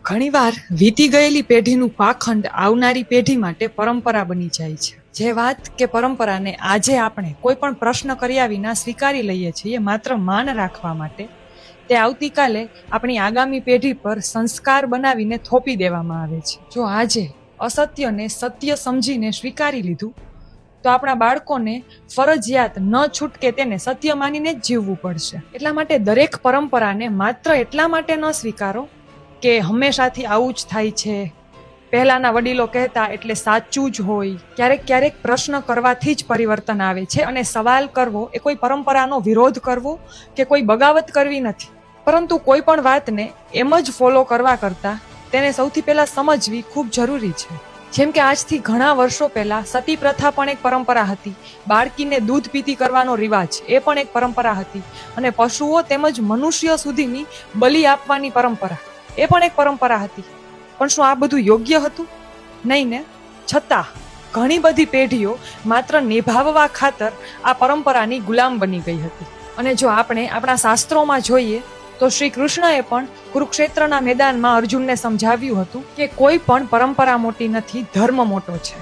ઘણીવાર વીતી ગયેલી પેઢીનું પાખંડ આવનારી પેઢી માટે પરંપરા બની જાય છે. જે વાત કે પરંપરાને આજે આપણે કોઈ પણ પ્રશ્ન કર્યા વિના સ્વીકારી લઈએ છીએ માત્ર માન રાખવા માટે, તે આવતીકાલે આપણી આગામી પેઢી પર સંસ્કાર બનાવીને થોપી દેવામાં આવે છે. જો આજે અસત્યને સત્ય સમજીને સ્વીકારી લીધું તો આપણા બાળકોને ફરજિયાત ન છૂટકે તેને સત્ય માનીને જ જીવવું પડશે. એટલા માટે દરેક પરંપરાને માત્ર એટલા માટે ન સ્વીકારો કે હંમેશાથી આવું જ થાય છે, પહેલાના વડીલો કહેતા એટલે સાચું જ હોય. ક્યારેક ક્યારેક પ્રશ્ન કરવાથી જ પરિવર્તન આવે છે, અને સવાલ કરવો એ કોઈ પરંપરાનો વિરોધ કરવો કે કોઈ બગાવત કરવી નથી, પરંતુ કોઈ પણ વાતને એમ જ ફોલો કરવા કરતાં તેને સૌથી પહેલાં સમજવી ખૂબ જરૂરી છે. જેમ કે આજથી ઘણા વર્ષો પહેલા સતી પ્રથા પણ એક પરંપરા હતી. બાળકીને દૂધ પીતી કરવાનો રિવાજ એ પણ એક પરંપરા હતી. અને પશુઓ તેમજ મનુષ્ય સુધીની બલિ આપવાની પરંપરા એ પણ એક પરંપરા હતી. પણ શું આ બધું યોગ્ય હતું? નહીં ને. છતાં ઘણી બધી પેઢીઓ માત્ર નિભાવવા ખાતર આ પરંપરાની ગુલામ બની ગઈ હતી. અને જો આપણે આપણા શાસ્ત્રોમાં જોઈએ તો શ્રી કૃષ્ણએ પણ કુરુક્ષેત્રના મેદાનમાં અર્જુનને સમજાવ્યું હતું કે કોઈ પણ પરંપરા મોટી નથી, ધર્મ મોટો છે.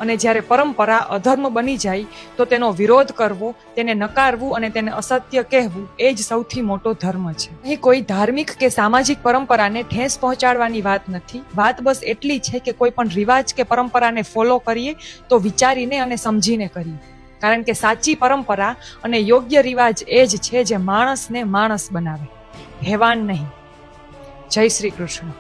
અને જ્યારે પરંપરા અધર્મ બની જાય તો તેનો વિરોધ કરવો, તેને નકારવું અને તેને અસત્ય કહેવું એ જ સૌથી મોટો ધર્મ છે. અહીં કોઈ ધાર્મિક કે સામાજિક પરંપરાને ઠેસ પહોંચાડવાની વાત નથી. વાત બસ એટલી છે કે કોઈ પણ રિવાજ કે પરંપરાને ફોલો કરીએ તો વિચારીને અને સમજીને કરીએ, કારણ કે સાચી પરંપરા અને યોગ્ય રિવાજ એ જ છે જે માણસને માણસ બનાવે, હેવાન નહીં. જય શ્રી કૃષ્ણ.